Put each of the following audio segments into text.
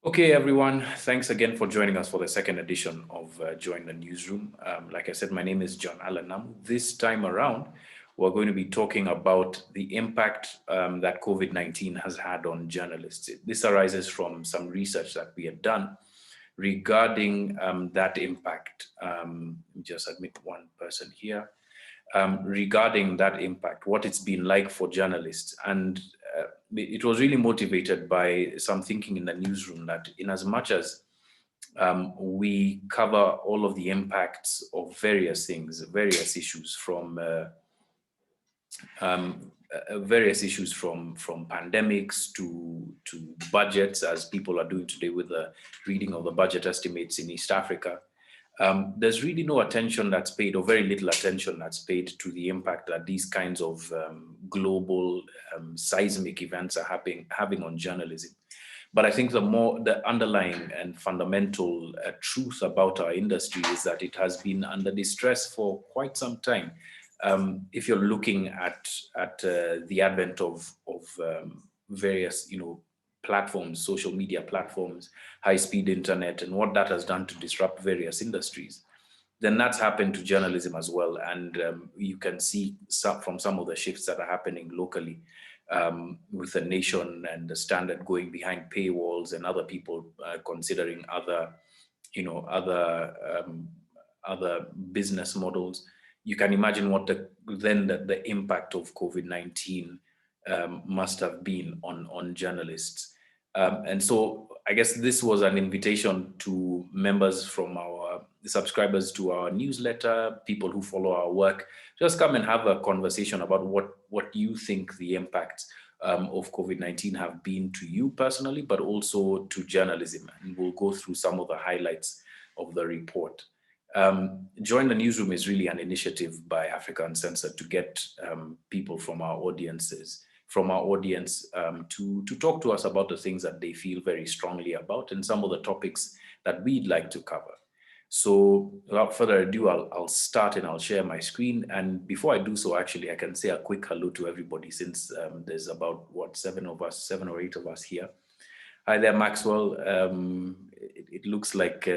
Okay, everyone, thanks again for joining us for the second edition of Join the Newsroom. Like I said, my name is John Allen Namu. This time around, we're going to be talking about the impact that COVID-19 has had on journalists. This arises from some research that we have done regarding that impact. Just admit one person here. Regarding that impact, what it's been like for journalists. And it was really motivated by some thinking in the newsroom that in as much as we cover all of the impacts of various things, various issues from pandemics to budgets, as people are doing today with the reading of the budget estimates in East Africa. There's really no attention that's paid, or very little attention that's paid, to the impact that these kinds of global seismic events are having on journalism. But I think the underlying and fundamental truth about our industry is that it has been under distress for quite some time. If you're looking at the advent of various, platforms, social media platforms, high-speed internet, and what that has done to disrupt various industries, then that's happened to journalism as well. And you can see from some of the shifts that are happening locally, with the Nation and the Standard going behind paywalls, and other people considering other business models. You can imagine what the impact of COVID-19 must have been on journalists. And so I guess this was an invitation to members from our subscribers to our newsletter, people who follow our work. Just come and have a conversation about what you think the impacts of COVID-19 have been to you personally, but also to journalism. And we'll go through some of the highlights of the report. Join the Newsroom is really an initiative by Africa Uncensored to get people from our audience to talk to us about the things that they feel very strongly about, and some of the topics that we'd like to cover. So without further ado, I'll start and I'll share my screen. And before I do so, actually, I can say a quick hello to everybody, since there's about, 7 or 8 of us here. Hi there, Maxwell. It looks like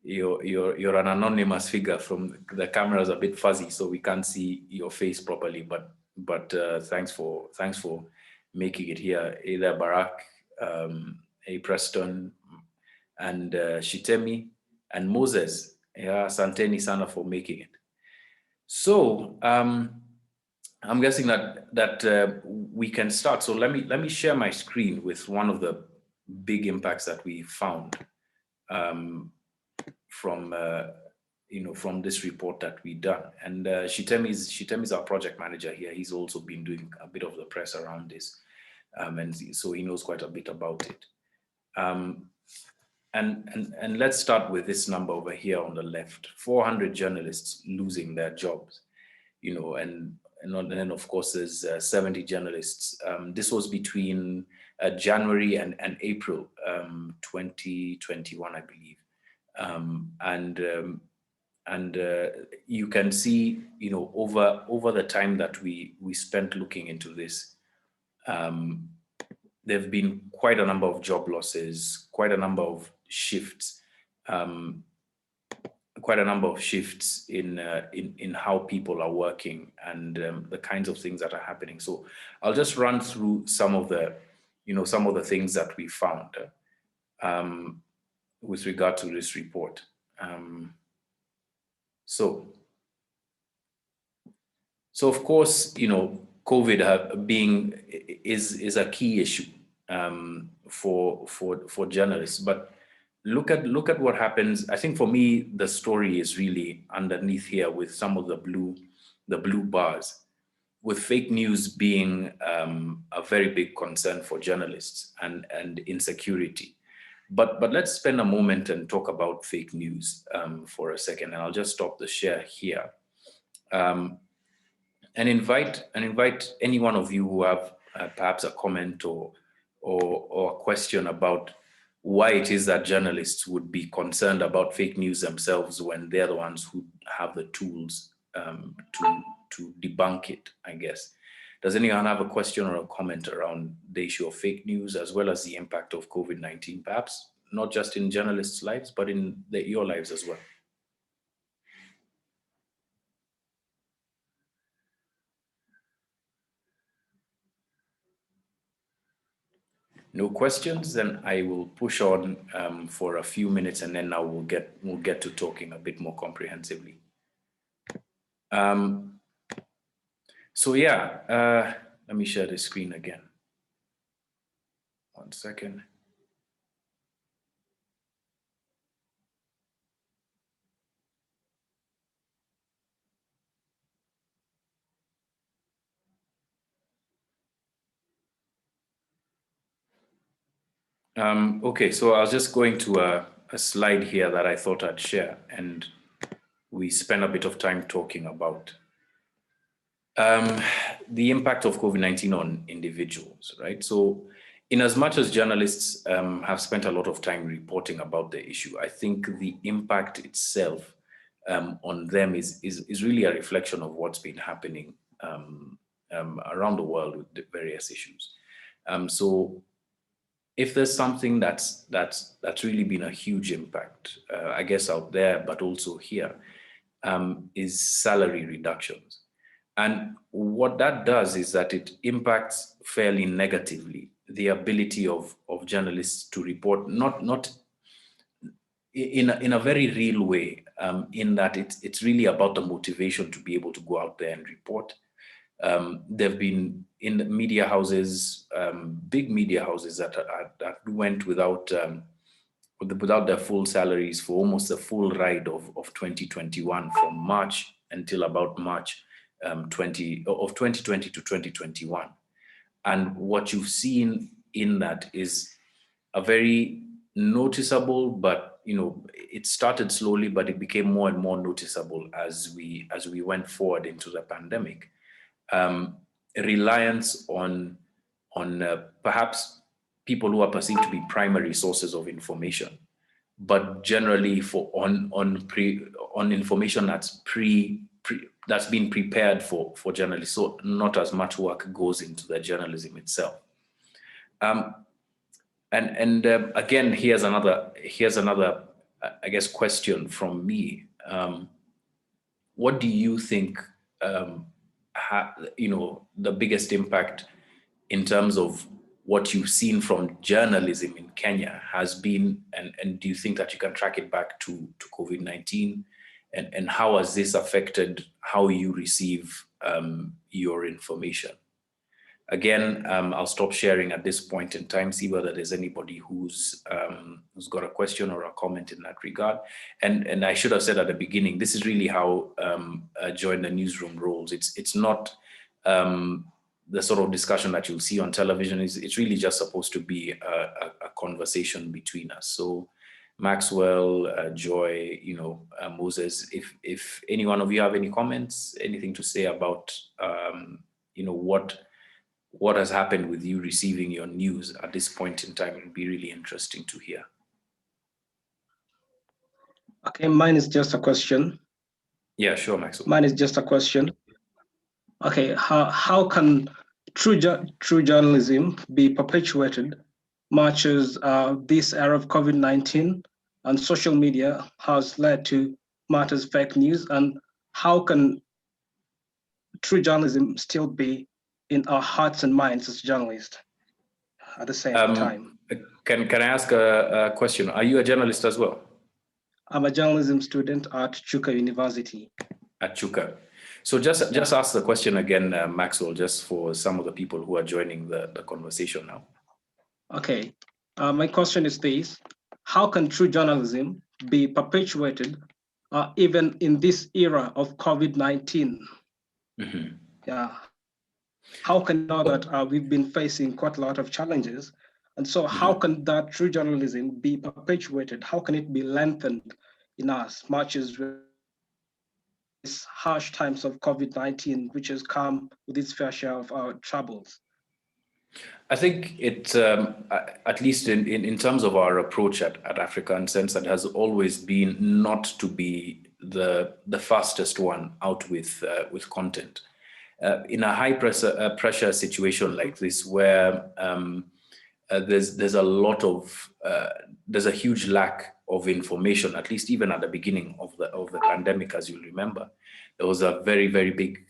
you're an anonymous figure. From the camera is a bit fuzzy, so we can't see your face properly, but thanks for making it here. Hey there, Barack, hey Preston, and Shitemi and Moses. Yeah, Santeni Sana for making it. So I'm guessing that we can start. So let me share my screen with one of the big impacts that we found from this report that we done. And Shitemi's our project manager here. He's also been doing a bit of the press around this, and so he knows quite a bit about it. And let's start with this number over here on the left: 400 journalists losing their jobs, and then of course there's 70 journalists. This was between January and April 2021, I believe. And you can see, over the time that we spent looking into this, there have been quite a number of job losses, quite a number of shifts, in how people are working, and the kinds of things that are happening. So I'll just run through some of the things that we found with regard to this report. So of course, COVID is a key issue for journalists. But look at what happens. I think for me, the story is really underneath here with some of the blue bars, with fake news being a very big concern for journalists, and insecurity. But let's spend a moment and talk about fake news for a second, and I'll just stop the share here, and invite any one of you who have perhaps a comment or a question about why it is that journalists would be concerned about fake news themselves when they're the ones who have the tools to debunk it, I guess. Does anyone have a question or a comment around the issue of fake news as well as the impact of COVID-19, perhaps not just in journalists' lives, but in your lives as well? No questions, then I will push on for a few minutes, and then now we'll get to talking a bit more comprehensively. So yeah, let me share the screen again. 1 second. Okay, so I was just going to a slide here that I thought I'd share, and we spent a bit of time talking about the impact of COVID-19 on individuals, right? So in as much as journalists have spent a lot of time reporting about the issue, I think the impact itself on them is really a reflection of what's been happening around the world with the various issues. So if there's something that's really been a huge impact, I guess out there, but also here, is salary reductions. And what that does is that it impacts fairly negatively the ability of journalists to report, not in a very real way, in that it's really about the motivation to be able to go out there and report. There've been in the media houses, big media houses that went without their full salaries for almost the full ride of 2021, from March until about March 2020 to 2021. And what you've seen in that is a very noticeable, but it started slowly, but it became more and more noticeable as we went forward into the pandemic. Reliance on perhaps people who are perceived to be primary sources of information, but generally on information that's that's been prepared for journalists. So not as much work goes into the journalism itself. Again, here's another I guess question from me. What do you think the biggest impact in terms of what you've seen from journalism in Kenya has been, and do you think that you can track it back to COVID-19, and how has this affected how you receive your information? Again, I'll stop sharing at this point in time, see whether there's anybody who's got a question or a comment in that regard. And I should have said at the beginning, this is really how Join the Newsroom rolls. It's not the sort of discussion that you'll see on television. It's really just supposed to be a conversation between us. So Maxwell, Joy, Moses, if any one of you have any comments, anything to say about what has happened with you receiving your news at this point in time, it would be really interesting to hear. Okay, mine is just a question. Yeah, sure, Maxwell. Mine is just a question. Okay, how can true journalism be perpetuated much as this era of COVID-19 and social media has led to matters fake news, and how can true journalism still be in our hearts and minds as journalists at the same time? Can I ask a question? Are you a journalist as well? I'm a journalism student at Chuka University. At Chuka. So just ask the question again, Maxwell, just for some of the people who are joining the conversation now. Okay. My question is this: how can true journalism be perpetuated even in this era of COVID-19? Mm-hmm. Yeah. How can now that we've been facing quite a lot of challenges, and so how can that true journalism be perpetuated? How can it be lengthened in us, much as these harsh times of COVID-19, which has come with its fair share of our troubles? I think it, at least in terms of our approach at Africa Uncensored, has always been not to be the fastest one out with content. in a high pressure situation like this, where there's a lot of there's a huge lack of information, at least even at the beginning of the pandemic. As you'll remember, there was a very, very big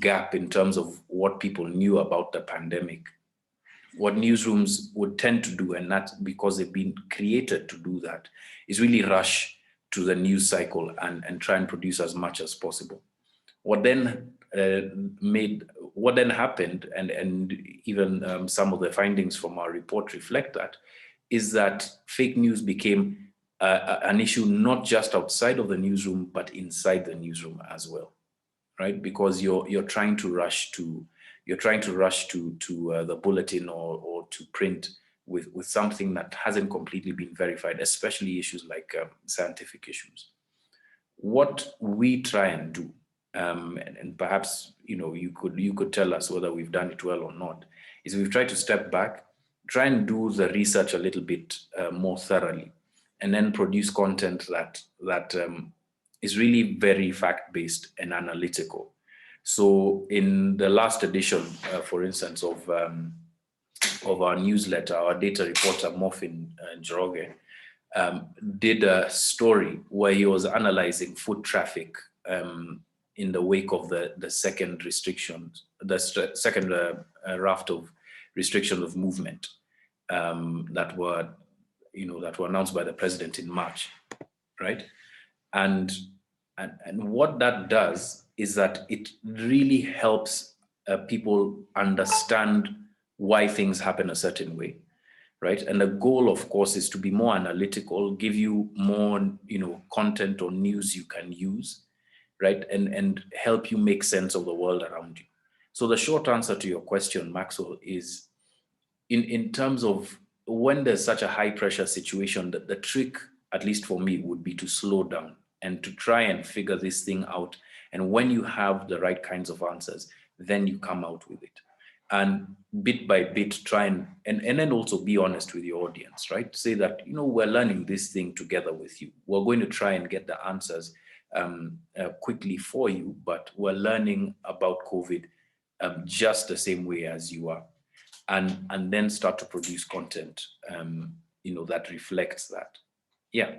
gap in terms of what people knew about the pandemic. What newsrooms would tend to do, and that's because they've been created to do that, is really rush to the news cycle and try and produce as much as possible. What then happened, and even some of the findings from our report reflect that, is that fake news became an issue not just outside of the newsroom, but inside the newsroom as well, right? Because you're trying to rush to the bulletin or to print with something that hasn't completely been verified, especially issues like scientific issues. What we try and do, and perhaps you could tell us whether we've done it well or not, is we've tried to step back, try and do the research a little bit more thoroughly, and then produce content that is really very fact-based and analytical. So in the last edition, for instance, of our newsletter, our data reporter Morfin Njoroge did a story where he was analyzing foot traffic in the wake of the second restrictions, the second raft of restriction of movement that were announced by the president in March, right? And what that does is that it really helps people understand why things happen a certain way, right? And the goal, of course, is to be more analytical, give you more, content or news you can use, right? And help you make sense of the world around you. So the short answer to your question, Maxwell, is in terms of when there's such a high pressure situation, that the trick, at least for me, would be to slow down and to try and figure this thing out. And when you have the right kinds of answers, then you come out with it. And bit by bit, try and then also be honest with your audience, right? Say that, we're learning this thing together with you. We're going to try and get the answers quickly for you, but we're learning about COVID just the same way as you are. And then start to produce content, that reflects that. Yeah.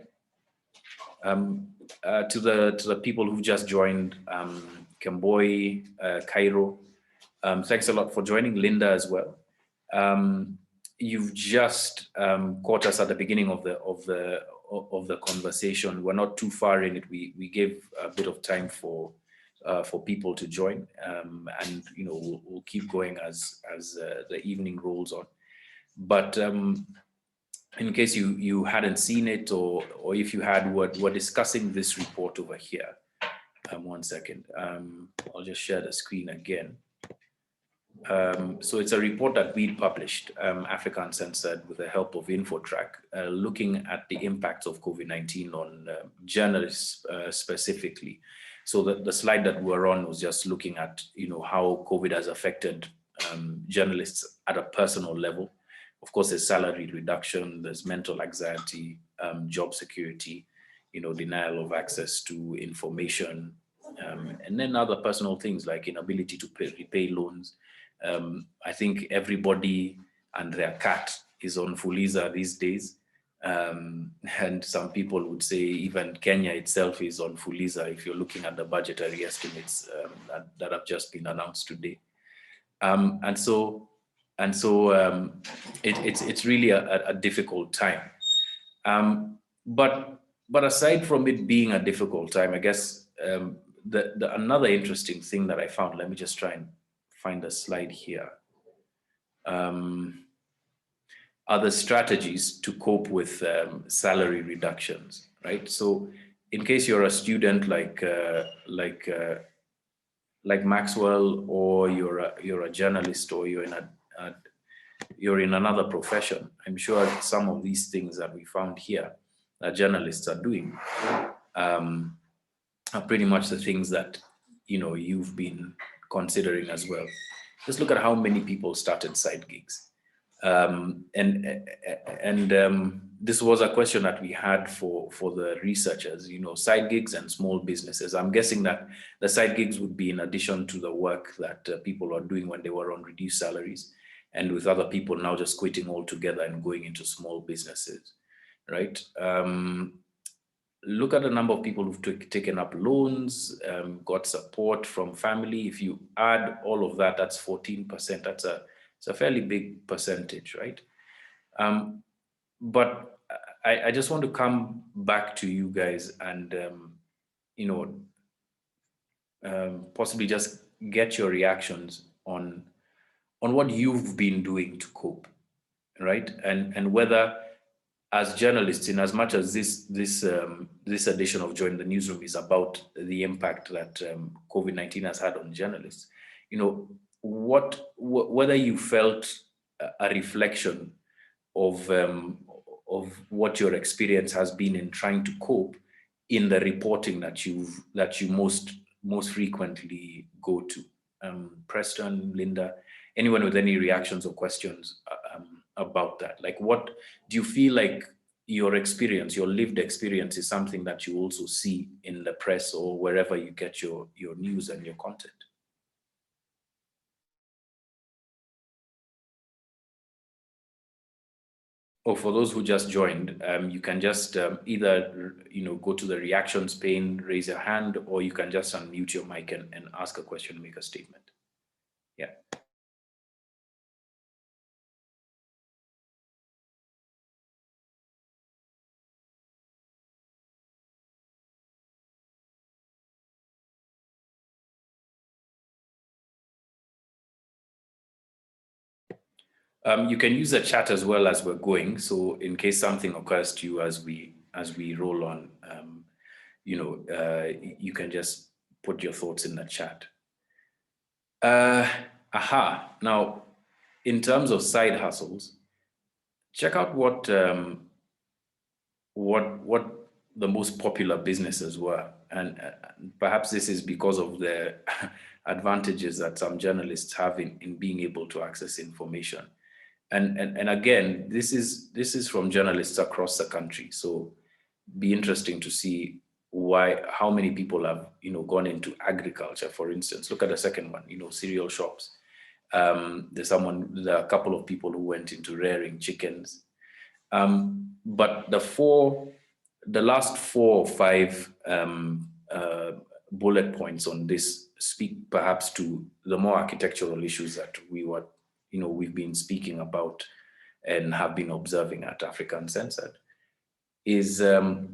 To the people who just joined, Kemboi, Cairo, thanks a lot for joining. Linda as well. You've just caught us at the beginning of the conversation. We're not too far in it. We gave a bit of time for people to join, and we'll keep going as the evening rolls on. But in case you hadn't seen it, or if you had, we're discussing this report over here. 1 second. I'll just share the screen again. So it's a report that we published, Africa Uncensored, with the help of InfoTrack, looking at the impacts of COVID-19 on journalists specifically. So the slide that we're on was just looking at, how COVID has affected journalists at a personal level. Of course, there's salary reduction, there's mental anxiety, job security, denial of access to information, and then other personal things like inability to repay loans. I think everybody and their cat is on Fuliza these days. And some people would say even Kenya itself is on Fuliza if you're looking at the budgetary estimates that have just been announced today. And so it's really a difficult time. But aside from it being a difficult time, I guess another interesting thing that I found, let me just try and find the slide here, are the strategies to cope with salary reductions, right? So in case you're a student like Maxwell, or you're a journalist, or you're in another profession, I'm sure some of these things that we found here that journalists are doing are pretty much the things that you've been considering as well. Just look at how many people started side gigs, and this was a question that we had for the researchers, side gigs and small businesses. I'm guessing that the side gigs would be in addition to the work that people are doing when they were on reduced salaries, and with other people now just quitting altogether and going into small businesses, right? Look at the number of people who've taken up loans, got support from family. If you add all of that, that's 14%. It's a fairly big percentage, right? But I just want to come back to you guys and, possibly just get your reactions on what you've been doing to cope, right? And whether, as journalists, in as much as this edition of Join the Newsroom is about the impact that COVID-19 has had on journalists, whether you felt a reflection of what your experience has been in trying to cope in the reporting that you most frequently go to. Preston, Linda, anyone with any reactions or questions about that? Like, what do you feel like your experience, your lived experience, is something that you also see in the press or wherever you get your news and your content? Or for those who just joined, you can just either go to the reactions pane, raise your hand, or you can just unmute your mic and ask a question, make a statement. Yeah. You can use the chat as well as we're going. So in case something occurs to you as we roll on, you can just put your thoughts in the chat. Now, in terms of side hustles, check out what the most popular businesses were, and perhaps this is because of the advantages that some journalists have in being able to access information. And again, this is from journalists across the country. So be interesting to see how many people have gone into agriculture, for instance. Look at the second one, cereal shops. There are a couple of people who went into rearing chickens. But the last 4 or 5 bullet points on this speak perhaps to the more architectural issues that we've been speaking about and have been observing at Africa Uncensored, is that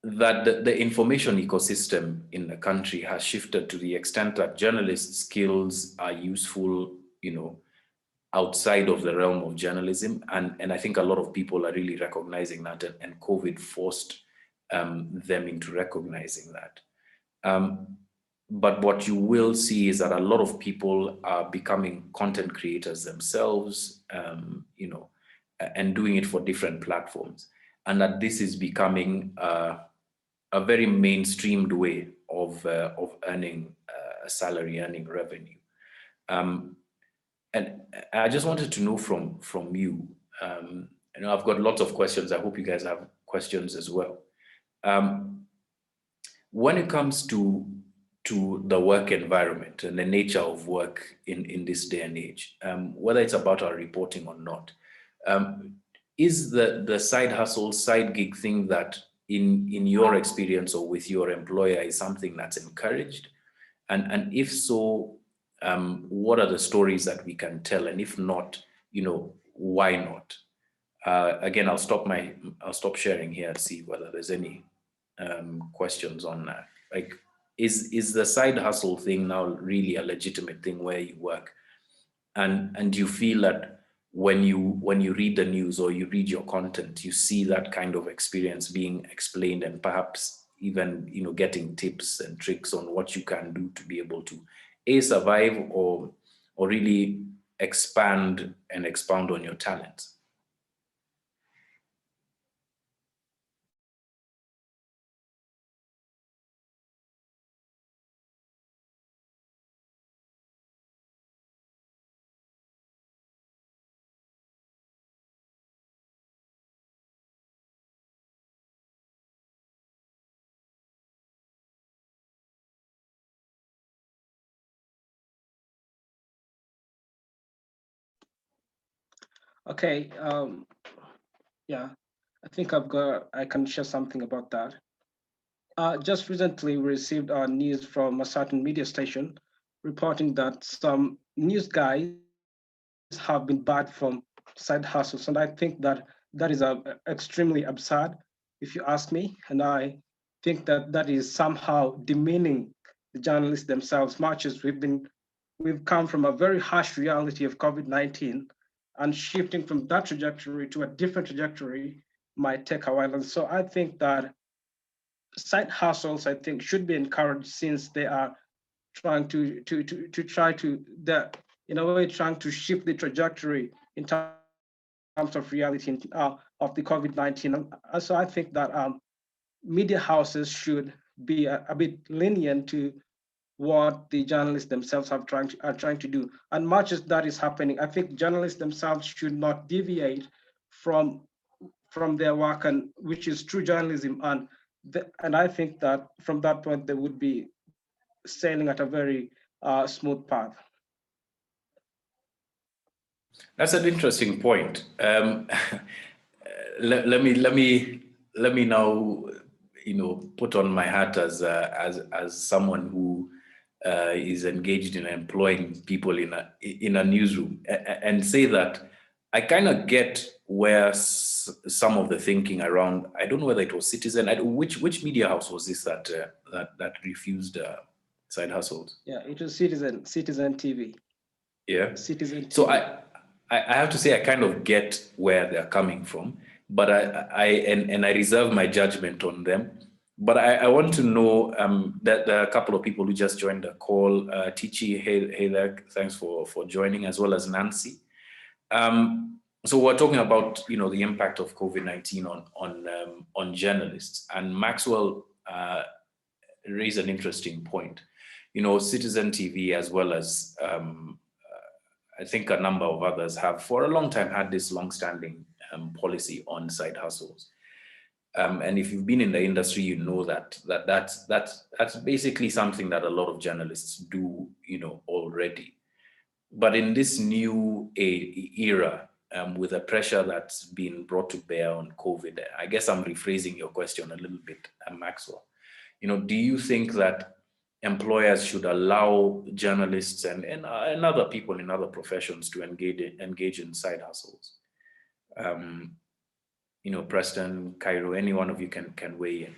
the information ecosystem in the country has shifted to the extent that journalist skills are useful, outside of the realm of journalism. And I think a lot of people are really recognizing that, and COVID forced them into recognizing that. But what you will see is that a lot of people are becoming content creators themselves, and doing it for different platforms. And that this is becoming a very mainstreamed way of earning a salary, earning revenue. And I just wanted to know from you, I've got lots of questions. I hope you guys have questions as well. When it comes to the work environment and the nature of work in this day and age, whether it's about our reporting or not, is the side hustle, side gig thing that in your experience or with your employer is something that's encouraged? And if so, what are the stories that we can tell? And if not, why not? Again, I'll stop sharing here and see whether there's any questions on that. Like, is the side hustle thing now really a legitimate thing where you work? And do you feel that when you read the news or you read your content, you see that kind of experience being explained, and perhaps even getting tips and tricks on what you can do to be able to survive or really expand and expound on your talents? Okay, yeah, I think I can share something about that. Just recently, we received news from a certain media station reporting that some news guys have been barred from side hustles, and I think that that is extremely absurd, if you ask me. And I think that that is somehow demeaning the journalists themselves. Much as we've come from a very harsh reality of COVID-19, and shifting from that trajectory to a different trajectory might take a while. And so I think that side hustles, I think, should be encouraged, since they are trying to try to the in a way trying to shift the trajectory in terms of reality of the COVID-19. And so I think that media houses should be a bit lenient to what the journalists themselves are trying to do. And much as that is happening, I think journalists themselves should not deviate from from their work, and which is true journalism. And I think that from that point they would be sailing at a very smooth path. That's an interesting point. Let me now, put on my hat as someone who is engaged in employing people in a newsroom, and say that I kind of get where some of the thinking around. I don't know whether it was Citizen. Which media house was this that refused side hustles? Yeah, it was Citizen TV. Yeah. Citizen So TV. I have to say I kind of get where they're coming from, but I reserve my judgment on them. But I want to know that there are a couple of people who just joined the call. Tichi, hey there, thanks for joining, as well as Nancy. So we're talking about the impact of COVID-19 on journalists, and Maxwell raised an interesting point. Citizen TV, as well as I think a number of others, have for a long time had this long-standing policy on side hustles. And if you've been in the industry, you know that's basically something that a lot of journalists do, already. But in this new era, with the pressure that's been brought to bear on COVID, I guess I'm rephrasing your question a little bit, Maxwell. Do you think that employers should allow journalists and other people in other professions to engage in side hustles? Preston, Cairo, any one of you can weigh in.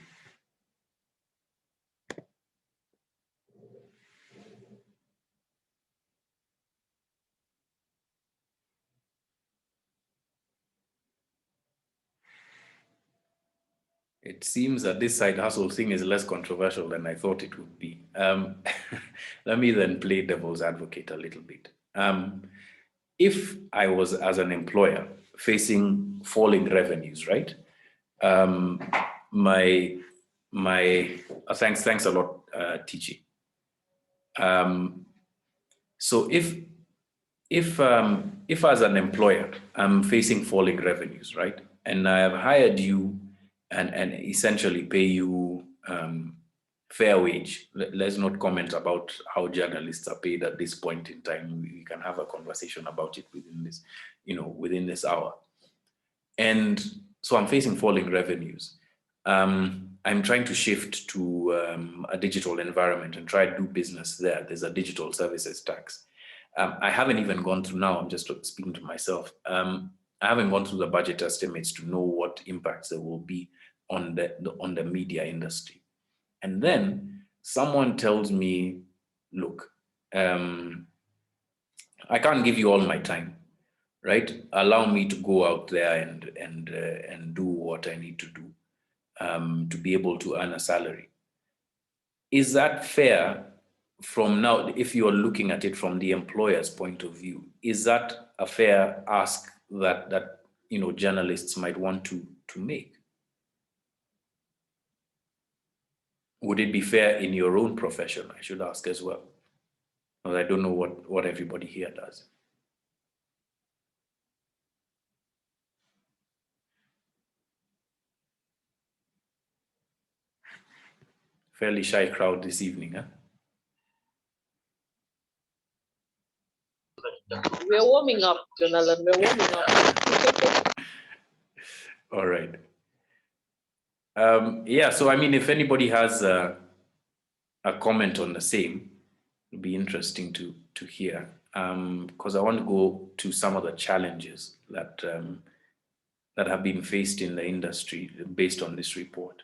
It seems that this side hustle thing is less controversial than I thought it would be. Let me then play devil's advocate a little bit. If I was, as an employer, facing falling revenues, right? My thanks a lot, Tichi. So if as an employer I'm facing falling revenues, right, and I have hired you and essentially pay you fair wage. Let's not comment about how journalists are paid at this point in time. We can have a conversation about it within this hour. And so I'm facing falling revenues. I'm trying to shift to a digital environment and try to do business there. There's a digital services tax. I haven't even gone through now, I'm just speaking to myself. I haven't gone through the budget estimates to know what impacts there will be on the media industry. And then someone tells me, look, I can't give you all my time, right? Allow me to go out there and do what I need to do to be able to earn a salary. Is that fair? From now, if you're looking at it from the employer's point of view, is that a fair ask that journalists might want to make? Would it be fair in your own profession? I should ask as well, because I don't know what everybody here does. Fairly shy crowd this evening, huh? We're warming up, Jonathan. We're warming up. All right. Yeah, so I mean, if anybody has a comment on the same, it'd be interesting to hear, because I want to go to some of the challenges that that have been faced in the industry based on this report.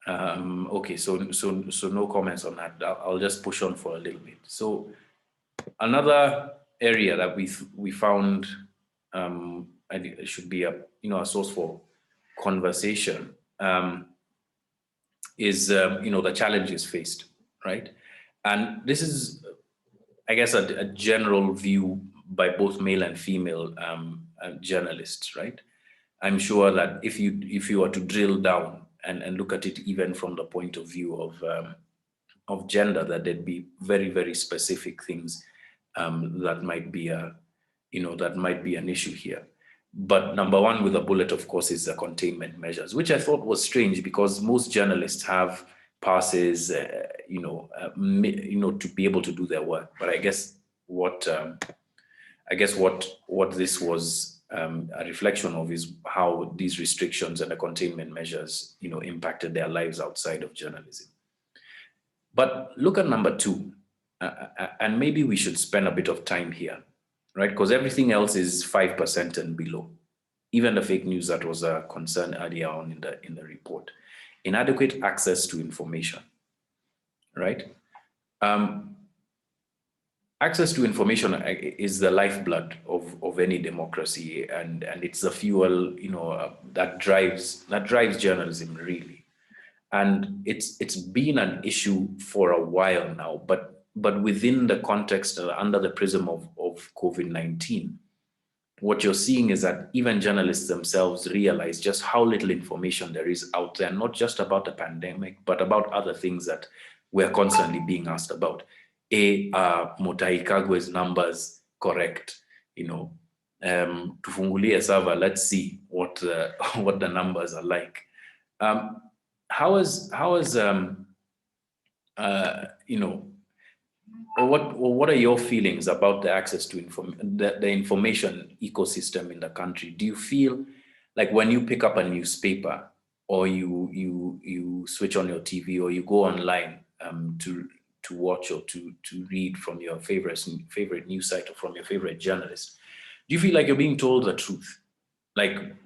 Okay, so no comments on that. I'll just push on for a little bit. So another area that we found, and it should be a a source for conversation, is the challenges faced, right? And this is, I guess, a general view by both male and female journalists, right? I'm sure that if you were to drill down and look at it even from the point of view of gender, that there'd be very, very specific things that might be an issue here. But number one with a bullet, of course, is the containment measures, which I thought was strange because most journalists have passes, to be able to do their work. But I guess what this was a reflection of is how these restrictions and the containment measures, impacted their lives outside of journalism. But look at number two, and maybe we should spend a bit of time here, right? Because everything else is 5% and below. Even the fake news that was a concern earlier on in the report. Inadequate access to information, right? Access to information is the lifeblood of any democracy, and it's the fuel, that drives journalism, really. And it's been an issue for a while now, but within the context, under the prism of COVID-19, what you're seeing is that even journalists themselves realize just how little information there is out there, not just about the pandemic, but about other things that we're constantly being asked about. Mutahi Kagwe's numbers correct? Tufungulie server, let's see what the numbers are like. How is what are your feelings about the access to the information ecosystem in the country? Do you feel like when you pick up a newspaper, or you switch on your TV, or you go online to watch or to read from your favorite news site or from your favorite journalist, do you feel like you're being told the truth? Like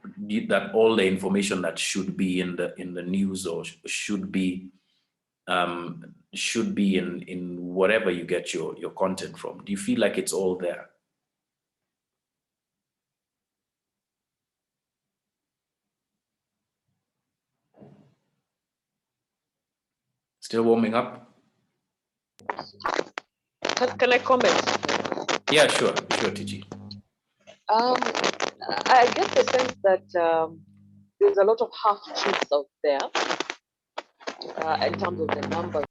that all the information that should be in the news, or should be in whatever you get your content from, do you feel like it's all there? Still warming up? Can I comment? Yeah, sure, TG. I get the sense that there's a lot of half-truths out there in terms of the numbers.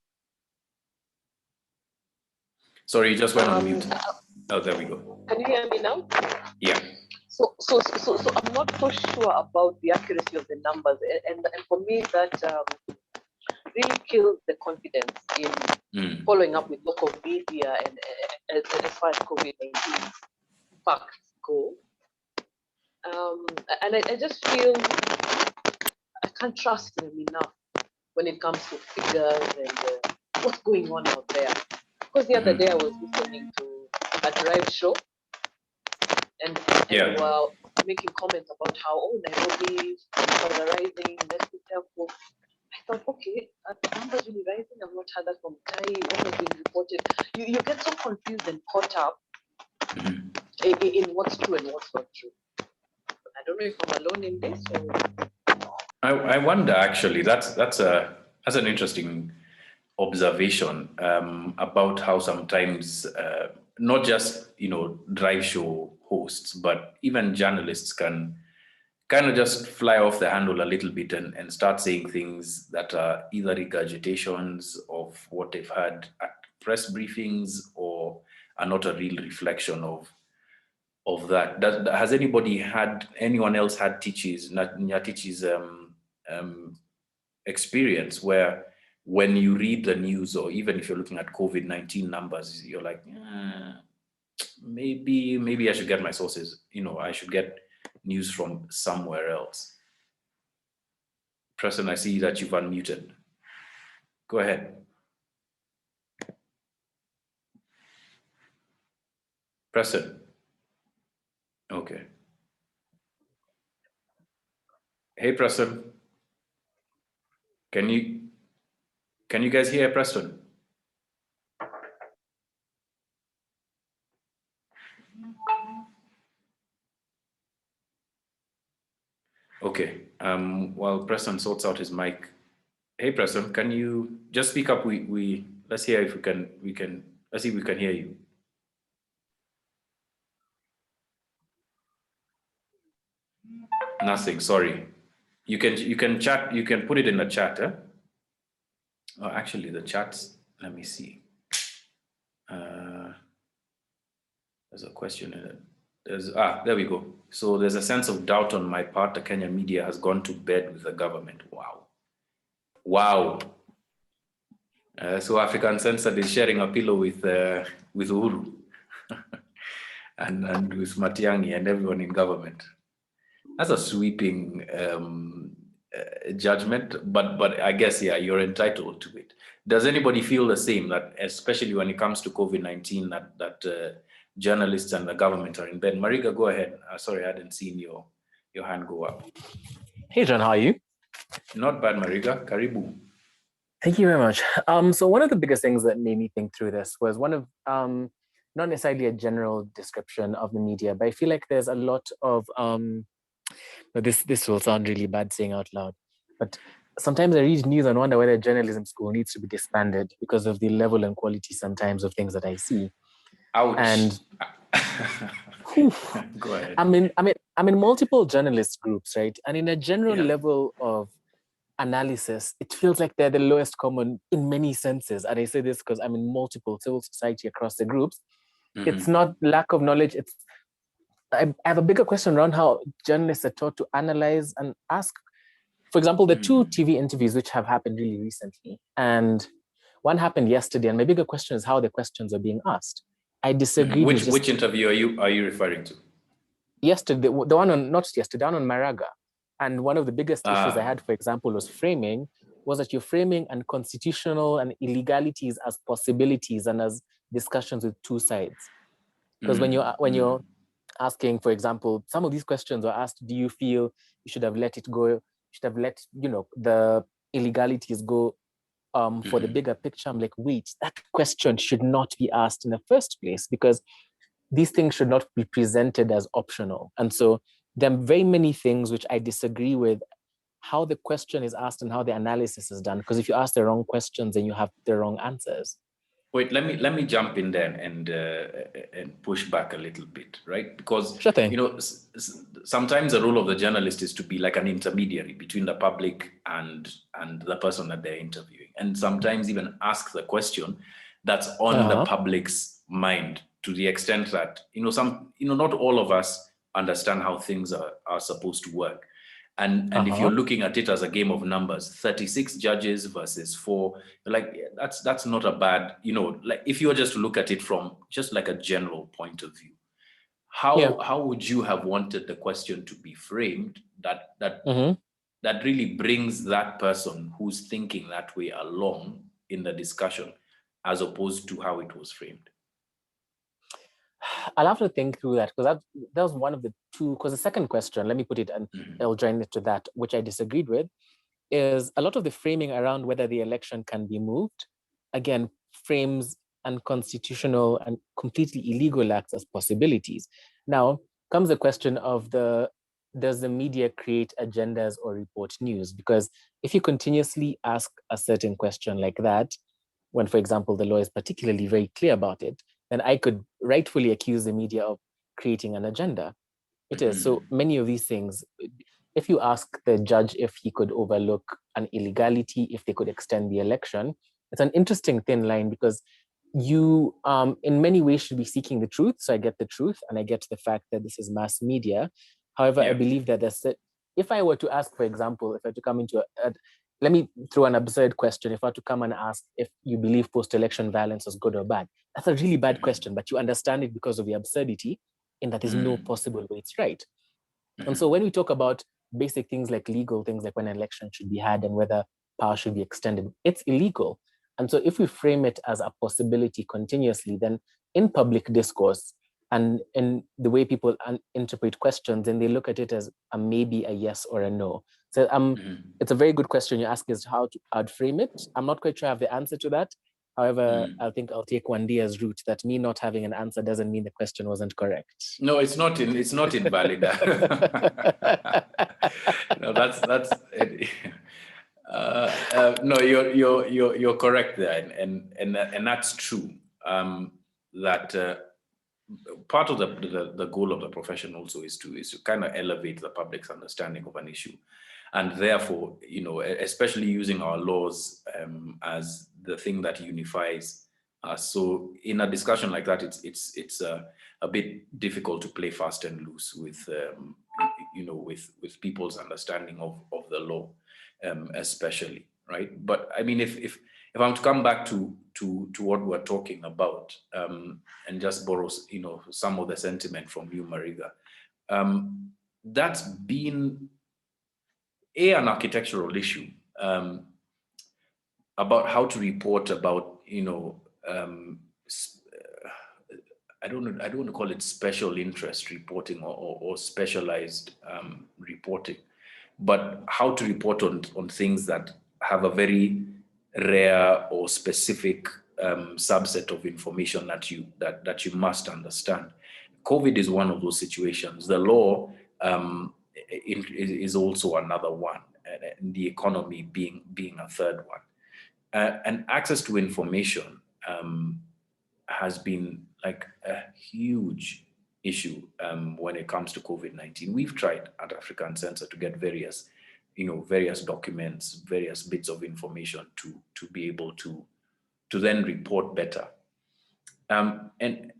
Sorry, you just went on mute. Oh, there we go. Can you hear me now? Yeah. So I'm not so sure about the accuracy of the numbers, and for me that really kills the confidence in following up with local media and as far as COVID-19 facts go. And I just feel I can't trust them enough when it comes to figures and what's going on out there. Because the other day I was listening to a drive show, and they were making comments about how Nairobi numbers are rising, let's be careful. I thought, okay, are the numbers really rising? I've not heard that from Tai. What has been reported? You get so confused and caught up in what's true and what's not true. I don't know if I'm alone in this. I wonder, actually, that's an interesting observation about how sometimes not just drive show hosts, but even journalists can kind of just fly off the handle a little bit and start saying things that are either regurgitations of what they've heard at press briefings, or are not a real reflection of that. Has anyone else had Nyatichi's experience where when you read the news, or even if you're looking at COVID-19 numbers, you're like, maybe I should get my sources. I should get news from somewhere else. Preston, I see that you've unmuted. Go ahead. Preston. Okay. Hey, Preston. Can you guys hear Preston? Okay. While Preston sorts out his mic. Hey, Preston, can you just speak up? Let's hear if let's see if we can hear you. Nothing, sorry. You can chat, you can put it in the chat, eh? Oh, actually the chats, let me see. There's a question in it. There we go. So there's a sense of doubt on my part. The Kenyan media has gone to bed with the government. Wow. So African Censored is sharing a pillow with Uhuru and with Matiang'i and everyone in government. That's a sweeping judgment, but I guess, yeah, you're entitled to it. Does anybody feel the same, that especially when it comes to COVID-19, that journalists and the government are in bed? Mariga, go ahead. Sorry, I hadn't seen your hand go up. Hey, John, how are you? Not bad, Mariga. Karibu. Thank you very much. So one of the biggest things that made me think through this was one of, not necessarily a general description of the media, but I feel like there's a lot of, this will sound really bad saying out loud, but sometimes I read news and wonder whether journalism school needs to be disbanded because of the level and quality sometimes of things that I see. Ouch. And go ahead. I'm in multiple journalist groups, right? And in a general Yeah. level of analysis, it feels like they're the lowest common in many senses. And I say this because I'm in multiple civil society across the groups. Mm-hmm. It's not lack of knowledge. I have a bigger question around how journalists are taught to analyze and ask. For example, the two TV interviews which have happened really recently, and one happened yesterday. And my bigger question is how the questions are being asked. I disagree. Which interview are you referring to? Yesterday, the one on Maraga. And one of the biggest issues I had, for example, was that you're framing unconstitutional and illegalities as possibilities and as discussions with two sides. Because when you're asking, for example, some of these questions were asked, do you feel you should have let it go? You should have let, the illegalities go for the bigger picture. I'm like, wait, that question should not be asked in the first place, because these things should not be presented as optional. And so there are very many things which I disagree with how the question is asked and how the analysis is done. Because if you ask the wrong questions, then you have the wrong answers. Wait, let me jump in there and push back a little bit, right? Because sure thing. Sometimes the role of the journalist is to be like an intermediary between the public and the person that they're interviewing, and sometimes even ask the question that's on the public's mind, to the extent that not all of us understand how things are supposed to work. And if you're looking at it as a game of numbers, 36 judges versus 4, like that's not a bad, like if you were just to look at it from just like a general point of view, how would you have wanted the question to be framed that really brings that person who's thinking that way along in the discussion, as opposed to how it was framed? I'll have to think through that, because that was one of the two. Because the second question, let me put it, and I'll join it to that, which I disagreed with, is a lot of the framing around whether the election can be moved, again, frames unconstitutional and completely illegal acts as possibilities. Now comes the question of does the media create agendas or report news? Because if you continuously ask a certain question like that, when, for example, the law is particularly very clear about it, then I could rightfully accuse the media of creating an agenda. It is. So many of these things, if you ask the judge if he could overlook an illegality, if they could extend the election, it's an interesting thin line, because you, in many ways, should be seeking the truth. So I get the truth, and I get the fact that this is mass media. However, I believe that if I were to ask, for example, if I were to come into let me throw an absurd question. If I were to come and ask if you believe post-election violence is good or bad, that's a really bad question, but you understand it because of the absurdity in that there's no possible way it's right. And so when we talk about basic things like legal things, like when an election should be had and whether power should be extended, it's illegal. And so if we frame it as a possibility continuously, then in public discourse and in the way people interpret questions, then they look at it as a maybe, a yes, or a no. So it's a very good question you ask, is how I'd frame it. I'm not quite sure I have the answer to that. However, I think I'll take Wandia's route that me not having an answer doesn't mean the question wasn't correct. No, it's not invalid. No, that's it. No, you're correct there, and that's true. That part of the goal of the profession also is to kind of elevate the public's understanding of an issue, and therefore, especially using our laws as the thing that unifies us. So in a discussion like that, it's a bit difficult to play fast and loose with with people's understanding of the law, especially, right? But I mean, if I'm to come back to what we're talking about, and just borrow some of the sentiment from you, Mariga, that's been an architectural issue, about how to report about I don't want to call it special interest reporting or specialized reporting, but how to report on things that have a very rare or specific subset of information that you must understand. COVID is one of those situations. The law is also another one, and the economy being a third one. And access to information has been like a huge issue when it comes to COVID-19. We've tried at Africa Uncensored to get various documents, various bits of information to be able to then report better. And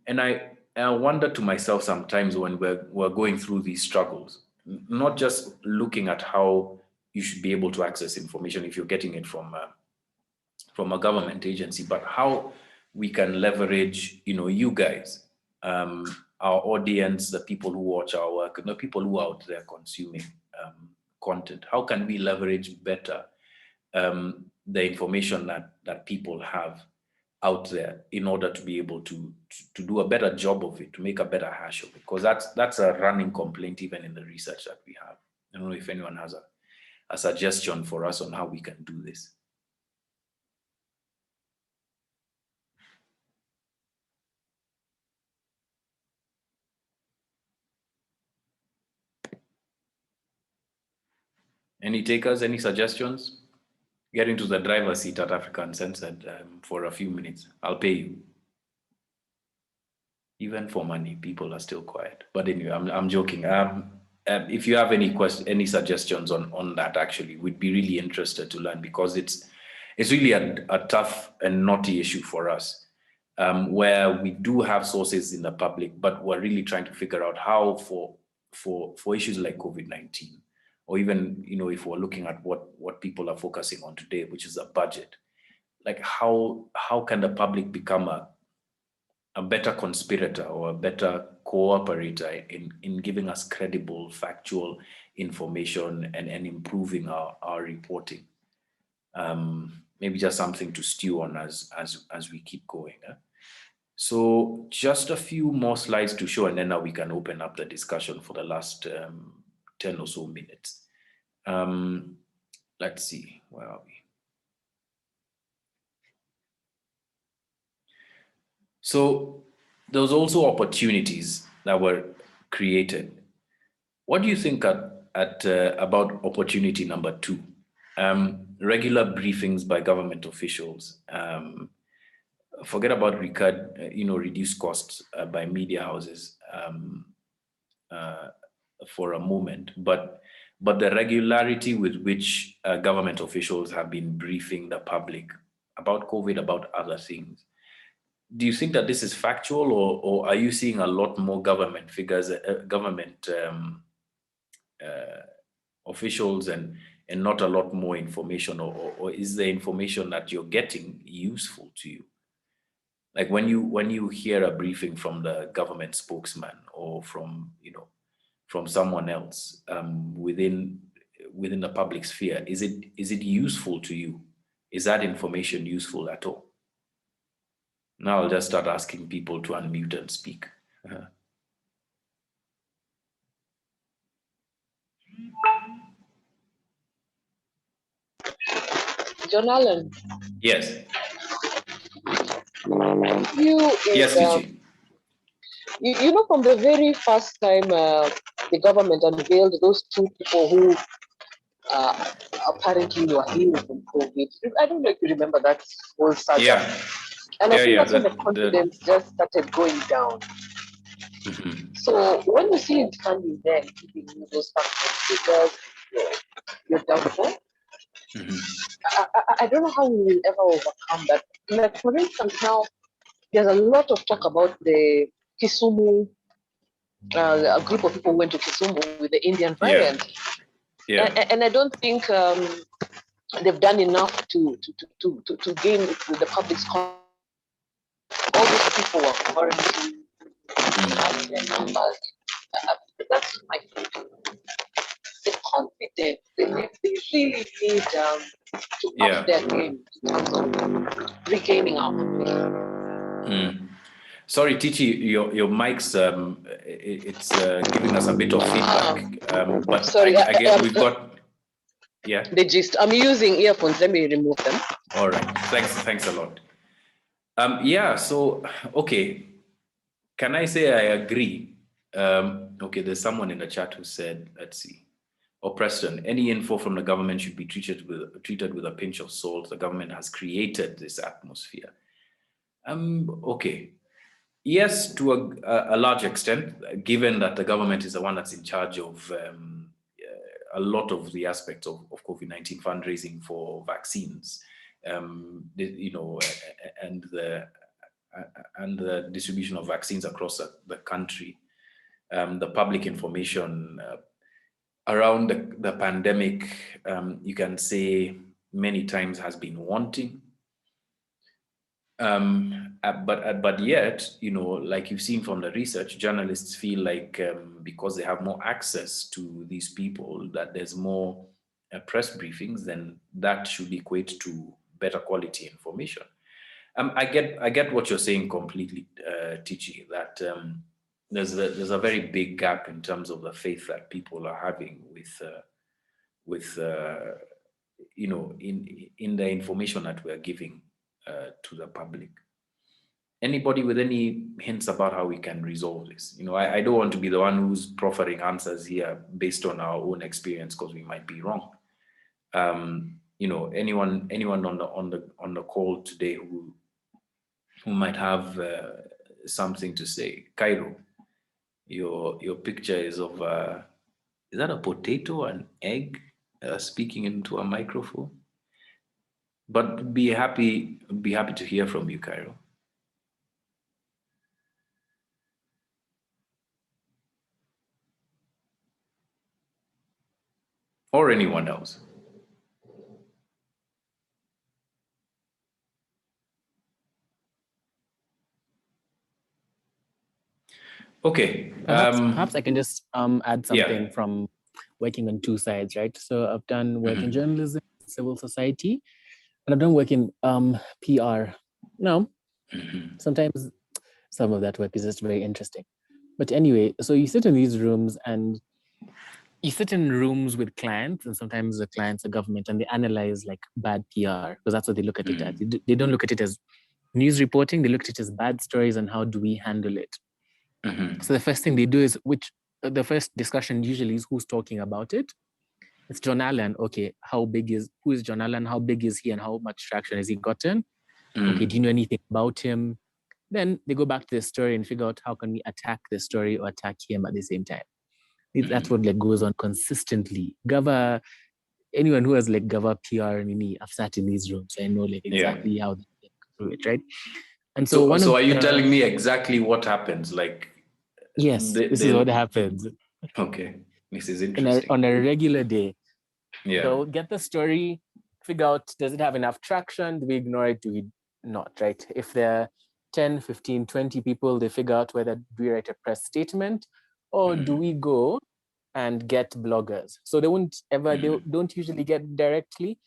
I wonder to myself sometimes when we're going through these struggles, not just looking at how you should be able to access information if you're getting it from a government agency, but how we can leverage, you guys, our audience, the people who watch our work, the people who are out there consuming content. How can we leverage better the information that people have out there in order to be able to do a better job of it, to make a better hash of it? Because that's a running complaint even in the research that we have. I don't know if anyone has a suggestion for us on how we can do this. Any takers, any suggestions? Get into the driver's seat at Africa Uncensored for a few minutes. I'll pay you. Even for money, people are still quiet. But anyway, I'm joking. If you have any suggestions on that, actually, we'd be really interested to learn, because it's really a tough and knotty issue for us, where we do have sources in the public, but we're really trying to figure out how for issues like COVID-19, or even, if we're looking at what people are focusing on today, which is a budget, like how can the public become a better conspirator or a better cooperator in giving us credible, factual information and improving our reporting? Maybe just something to stew on as we keep going. So just a few more slides to show, and then now we can open up the discussion for the last 10 or so minutes. Let's see, where are we? So there was also opportunities that were created. What do you think about opportunity number 2? Regular briefings by government officials. Forget about reduced costs by media houses for a moment, but the regularity with which government officials have been briefing the public about COVID, about other things. Do you think that this is factual, or are you seeing a lot more government figures, government officials and and not a lot more information, or is the information that you're getting useful to you? Like when you hear a briefing from the government spokesman or from from someone else within the public sphere, is it useful to you? Is that information useful at all? Now I'll just start asking people to unmute and speak. John Allen. Yes. Yes, Tichi. You know, from the very first time the government unveiled those two people who apparently were healed from COVID. I don't know if you remember that whole saga. Yeah. And I think that's when the The confidence just started going down. Mhm. So when you see him standing there giving you those facts and figures, you're doubtful. Mhm. I don't know how we will ever overcome that. Like, for instance, now there's a lot of talk about the Kisumu. A group of people went to Kisumu with the Indian variant. Yeah. And I don't think they've done enough to gain the public's confidence. All these people were quarantined, and their numbers. That's my point. The confidence they really need to up their game in terms of regaining our confidence. Sorry, Tichi, your mic's it's giving us a bit of feedback. But sorry, I guess we've got the gist. I'm using earphones. Let me remove them. All right. Thanks a lot. So okay. Can I say I agree? Okay, there's someone in the chat who said, let's see. Preston, any info from the government should be treated with a pinch of salt. The government has created this atmosphere. Okay. Yes, to a large extent, given that the government is the one that's in charge of a lot of the aspects of COVID-19 fundraising for vaccines, and the distribution of vaccines across the country, the public information around the pandemic, you can say many times has been wanting. But yet, like you've seen from the research, journalists feel like because they have more access to these people, that there's more press briefings, then that should equate to better quality information. I get what you're saying completely, Tichi, that there's a very big gap in terms of the faith that people are having with in the information that we're giving to the public. Anybody with any hints about how we can resolve this? I don't want to be the one who's proffering answers here based on our own experience, because we might be wrong. Anyone on the call today who might have something to say. Cairo, your picture is of is that a potato, an egg, speaking into a microphone? But be happy to hear from you, Cairo. Or anyone else. Okay. Perhaps I can just add something from working on two sides, right? So I've done work in journalism, civil society, and I've done work in PR. Now, sometimes some of that work is just very interesting. But anyway, so you sit in these rooms and you sit in rooms with clients, and sometimes the clients are government, and they analyze like bad PR, because that's what they look at it as. They don't look at it as news reporting, they look at it as bad stories and how do we handle it. So the first thing they do is, the first discussion usually is who's talking about it. It's John Allen. Okay, who is John Allen? How big is he and how much traction has he gotten? Okay, do you know anything about him? Then they go back to the story and figure out how can we attack the story or attack him at the same time. That's what goes on consistently. Anyone who has Gava PR and me, I've sat in these rooms. I know exactly how they get through it, right? And so are you telling me exactly what happens? Yes, this is what happens. Okay, this is interesting. On a regular day, Yeah. They'll get the story, figure out, does it have enough traction? Do we ignore it? Do we not, right? If there are 10, 15, 20 people, they figure out whether we write a press statement or do we go and get bloggers. So they won't ever, they don't usually get directly,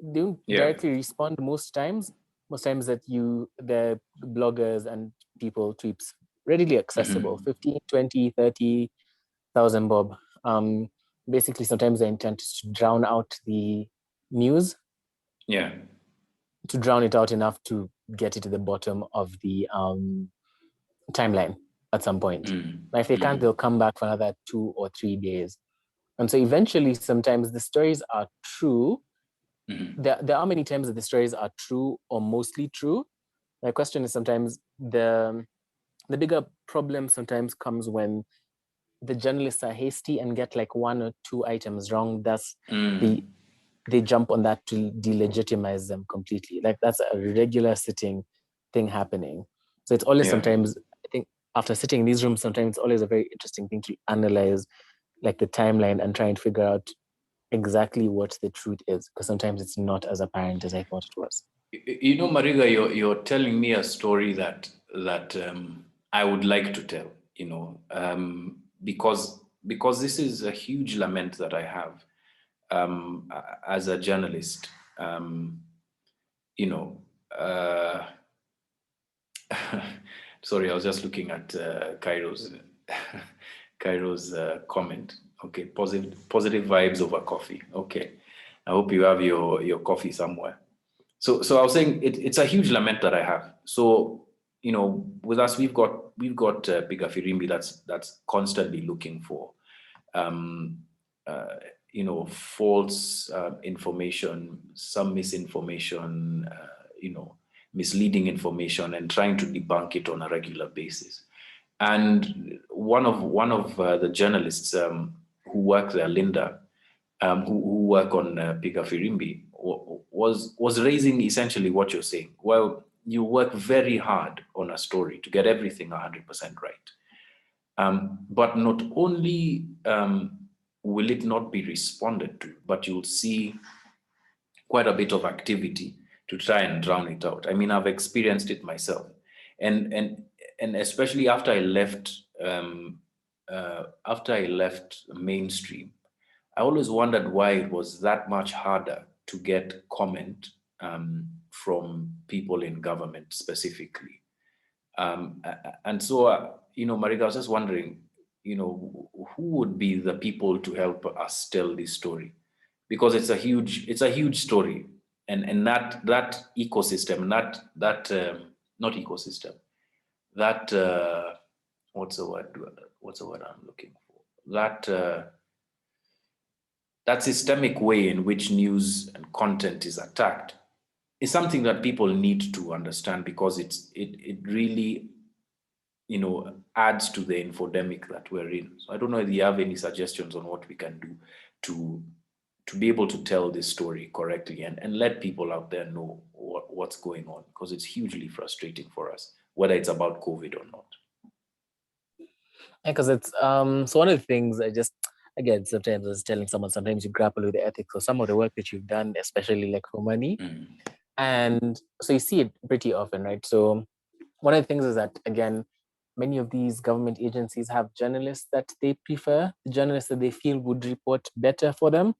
they don't directly respond most times. Most times that the bloggers and people tweets readily accessible, 15, 20, 30,000 bob. Basically, sometimes the intent is to drown out the news. Yeah. To drown it out enough to get it to the bottom of the timeline at some point. Now, if they can't, they'll come back for another 2 or 3 days. And so eventually, sometimes the stories are true. There are many times that the stories are true or mostly true. My question is sometimes the bigger problem sometimes comes when the journalists are hasty and get like 1 or 2 items wrong. Thus, they jump on that to delegitimize them completely. Like that's a regular sitting thing happening. So it's always sometimes, I think after sitting in these rooms, sometimes it's always a very interesting thing to analyze like the timeline and try and figure out exactly what the truth is, because sometimes it's not as apparent as I thought it was. You know, Mariga, you're telling me a story that I would like to tell, you know, because this is a huge lament that I have as a journalist. You know, sorry, I was just looking at Cairo's comment. Okay, positive vibes over coffee. Okay, I hope you have your coffee somewhere. So I was saying it's a huge lament that I have. So, you know, with us we've got Piga Firimbi that's constantly looking for you know, false information, some misinformation, you know, misleading information, and trying to debunk it on a regular basis. And one of the journalists who work there, Linda, who work on Piga Firimbi, was raising essentially what you're saying. Well, you work very hard on a story to get everything 100% right. But not only will it not be responded to, but you'll see quite a bit of activity to try and drown it out. I mean, I've experienced it myself. And especially after I left mainstream, I always wondered why it was that much harder to get comment from people in government specifically. And so, you know, Mariga, I was just wondering, you know, who would be the people to help us tell this story? Because it's a huge story, and that ecosystem, not ecosystem, that what's the word I'm looking for? That systemic way in which news and content is attacked is something that people need to understand, because it really, you know, adds to the infodemic that we're in. So I don't know if you have any suggestions on what we can do to be able to tell this story correctly and let people out there know what's going on, because it's hugely frustrating for us, whether it's about COVID or not. Yeah, because it's so one of the things I just, again, sometimes I was telling someone, sometimes you grapple with the ethics of some of the work that you've done, especially like for money. And so you see it pretty often, right? So one of the things is that, again, many of these government agencies have journalists that they prefer, the journalists that they feel would report better for them.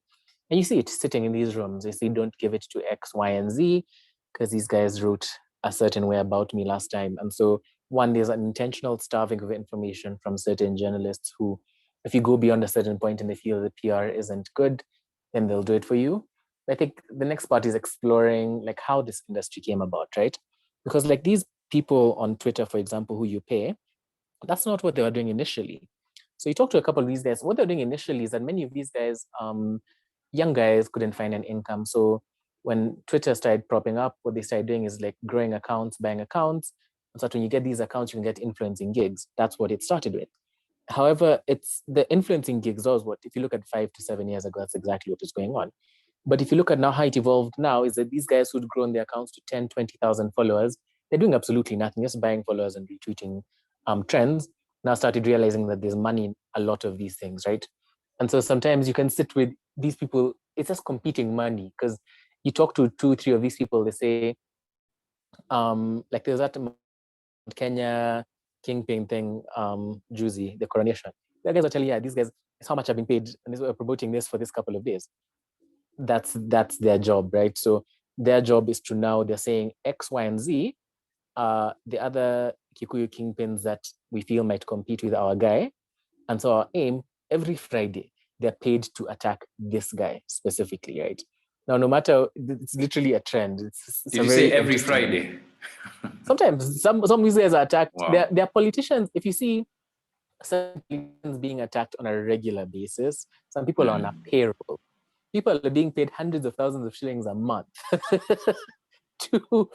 And you see it sitting in these rooms. They say, don't give it to X, Y, and Z, because these guys wrote a certain way about me last time. And so one, there's an intentional starving of information from certain journalists who, if you go beyond a certain point and they feel the PR isn't good, then they'll do it for you. I think the next part is exploring like how this industry came about, right? Because like these people on Twitter, for example, who you pay, that's not what they were doing initially. So you talk to a couple of these guys, what they're doing initially is that many of these guys, young guys couldn't find an income. So when Twitter started propping up, what they started doing is like growing accounts, buying accounts. And so when you get these accounts, you can get influencing gigs. That's what it started with. However, it's the influencing gigs was what, if you look at 5 to 7 years ago, that's exactly what is going on. But if you look at now how it evolved now, is that these guys who'd grown their accounts to 10, 20,000 followers, they're doing absolutely nothing, just buying followers and retweeting trends, now started realizing that there's money in a lot of these things, right? And so sometimes you can sit with these people, it's just competing money, because you talk to 2-3 of these people, they say, like there's that Kenya kingpin thing, Juicy, the coronation. The guys are telling, yeah, these guys, it's how much I've been paid, and this, we're promoting this for this couple of days. That's their job, right? So their job is to, now they're saying X, Y, and Z, the other Kikuyu kingpins that we feel might compete with our guy. And so our aim, every Friday, they're paid to attack this guy specifically, right? Now, no matter, it's literally a trend. Did you say every Friday? Sometimes some of these guys are attacked. Wow. They're politicians. If you see some politicians being attacked on a regular basis, some people are on a payroll. People are being paid hundreds of thousands of shillings a month to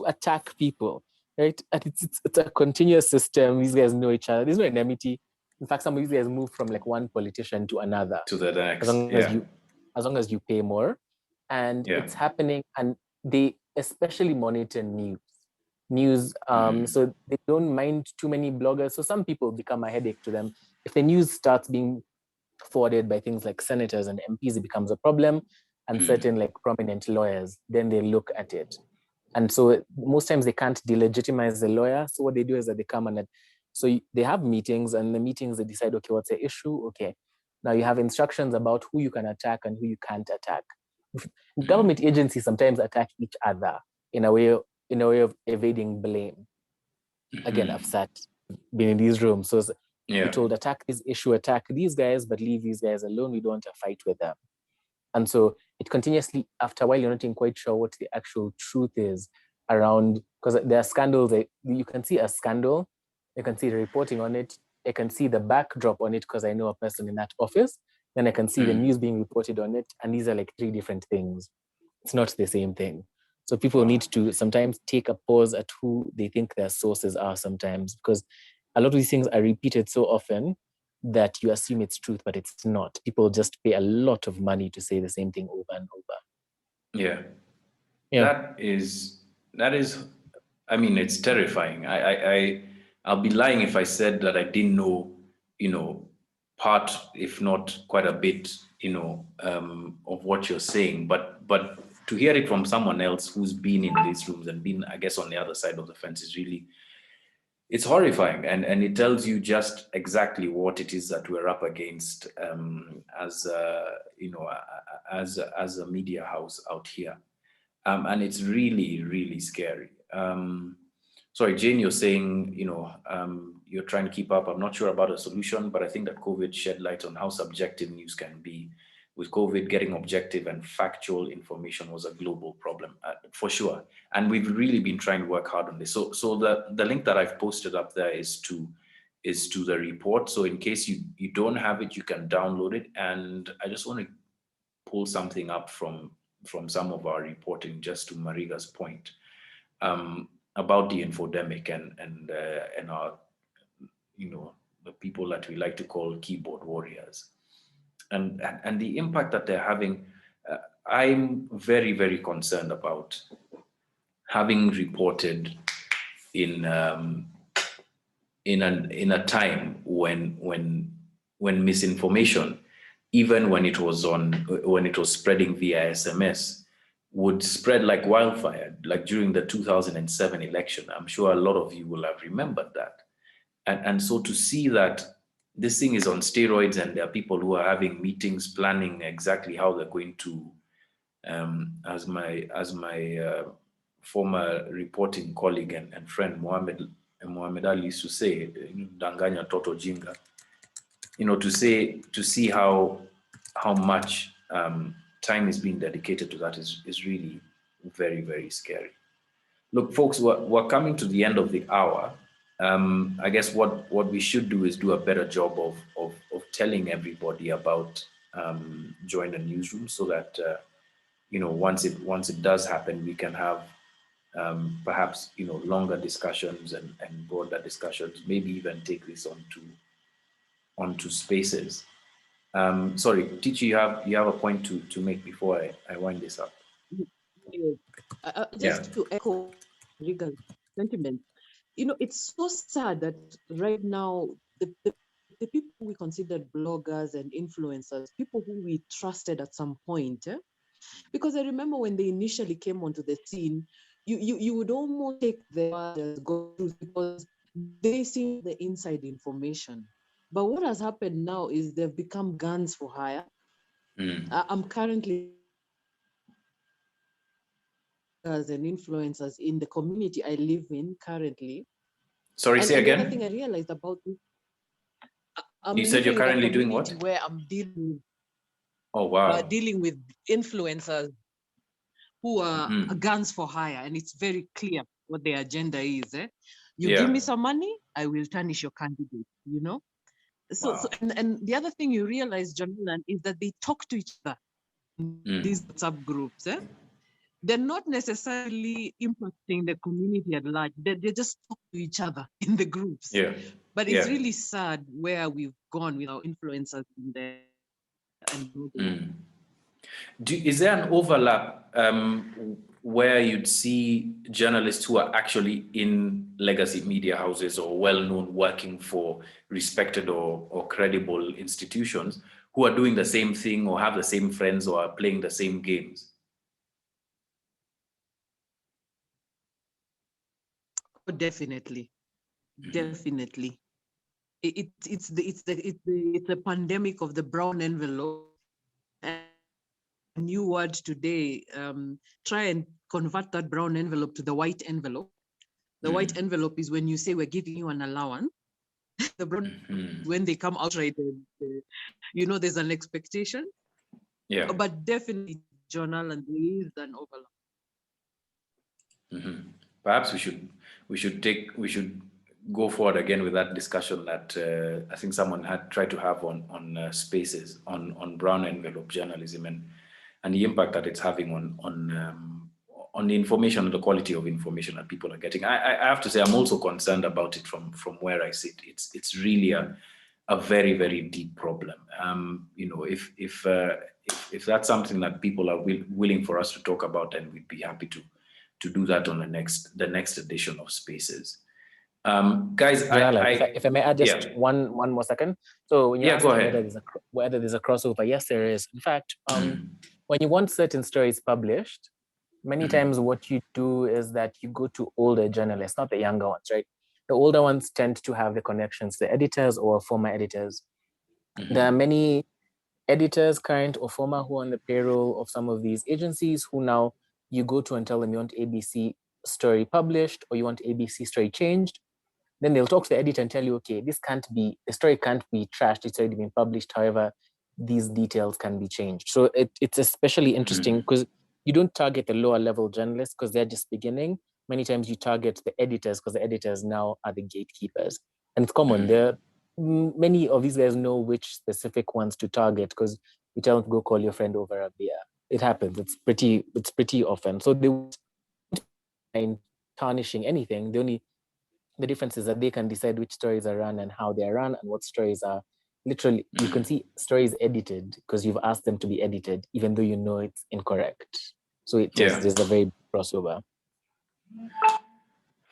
attack people, right? And it's a continuous system. These guys know each other. There's no enmity. In fact, some of these guys move from like one politician to another. To the next, as long as you pay more. And it's happening, and they especially monitor news. So they don't mind too many bloggers. So some people become a headache to them. If the news starts being forwarded by things like senators and MPs, it becomes a problem. And certain like prominent lawyers, then they look at it. And so most times they can't delegitimize the lawyer. So what they do is that they come and so they have meetings, and the meetings they decide, okay, what's the issue? Okay, now you have instructions about who you can attack and who you can't attack. Government agencies sometimes attack each other in a way of evading blame. Again, I've been in these rooms. So you're told, attack this issue, attack these guys, but leave these guys alone. We don't want to fight with them. And so it continuously, after a while, you're not even quite sure what the actual truth is around, because there are scandals. You can see a scandal, you can see the reporting on it, I can see the backdrop on it because I know a person in that office, then I can see the news being reported on it, and these are like 3 different things. It's not the same thing. So people need to sometimes take a pause at who they think their sources are sometimes, because a lot of these things are repeated so often that you assume it's truth, but it's not. People just pay a lot of money to say the same thing over and over. Yeah. That is, I mean, it's terrifying. I'll be lying if I said that I didn't know, part, if not quite a bit, of what you're saying, but to hear it from someone else who's been in these rooms and been, I guess, on the other side of the fence is really, it's horrifying, and it tells you just exactly what it is that we're up against as a media house out here, and it's really, really scary. Sorry, Jane, you're saying you're trying to keep up. I'm not sure about a solution, but I think that COVID shed light on how subjective news can be. With COVID, getting objective and factual information was a global problem, for sure. And we've really been trying to work hard on this. So the link that I've posted up there is to the report. So in case you don't have it, you can download it. And I just want to pull something up from some of our reporting, just to Mariga's point, about the infodemic and our, the people that we like to call keyboard warriors. And the impact that they're having. I'm very, very concerned about, having reported in a time when misinformation, even when it was spreading via SMS, would spread like wildfire, like during the 2007 election. I'm sure a lot of you will have remembered that. And so to see that this thing is on steroids, and there are people who are having meetings, planning exactly how they're going to, as my former reporting colleague and friend Mohammed Ali used to say, "Danganya toto jinga," to see how much time is being dedicated to that is really very, very scary. Look, folks, we're coming to the end of the hour. I guess what we should do is do a better job of telling everybody about Join the Newsroom, so that once it does happen, we can have perhaps longer discussions and broader discussions. Maybe even take this onto spaces. Sorry, Tichi, you have a point to make before I wind this up. Just to echo Riga's sentiment. It's so sad that right now the the people we considered bloggers and influencers, people who we trusted at some point. Because I remember when they initially came onto the scene, you would almost take the word as gospel because they see the inside information. But what has happened now is they've become guns for hire. I'm currently as an influencers in the community I live in currently. Sorry, say and again. The other thing I realized about this, I'm You said you're living in a currently doing what? community where I'm dealing Oh, wow. dealing with influencers who are Mhm. guns for hire, and it's very clear what their agenda is. You Yeah. give me some money, I will tarnish your candidate, you know? So, Wow. and the other thing you realize, Jonathan, is that they talk to each other in these WhatsApp groups. They're not necessarily impacting the community at large. They just talk to each other in the groups. Yeah. But Yeah. it's really sad where we've gone with our influencers in there. And Is there an overlap where you'd see journalists who are actually in legacy media houses or well-known working for respected or credible institutions who are doing the same thing or have the same friends or are playing the same games? definitely. Definitely. It's the pandemic of the brown envelope. And a new word today, try and convert that brown envelope to the white envelope. The white envelope is when you say we're giving you an allowance. The brown when they come outright, you know, there's an expectation. Yeah. But definitely, journal and there is an overlap. Perhaps we should go forward again with that discussion that I think someone had tried to have on spaces on brown envelope journalism and the impact that it's having on the information and the quality of information that people are getting. I have to say I'm also concerned about it from where I sit. It's really a very, very deep problem. You know, if that's something that people are willing for us to talk about, then we'd be happy to do that on the next edition of Spaces. Guys, if I may add just one more second. So when you ask go ahead. whether there's a crossover, yes, there is. In fact, when you want certain stories published, many times what you do is that you go to older journalists, not the younger ones, right? The older ones tend to have the connections to editors or former editors. There are many editors, current or former, who are on the payroll of some of these agencies who now you go to and tell them you want ABC story published or you want ABC story changed. Then they'll talk to the editor and tell you, okay, the story can't be trashed, it's already been published. However, these details can be changed. So it's especially interesting because you don't target the lower level journalists because they're just beginning. Many times you target the editors because the editors now are the gatekeepers. And it's common. Many of these guys know which specific ones to target because you tell them to go call your friend over a beer. It happens. It's pretty often. So they won't mind tarnishing anything. The difference is that they can decide which stories are run and how they are run and what stories are literally, you can see stories edited because you've asked them to be edited, even though you know it's incorrect. So there's a very crossover.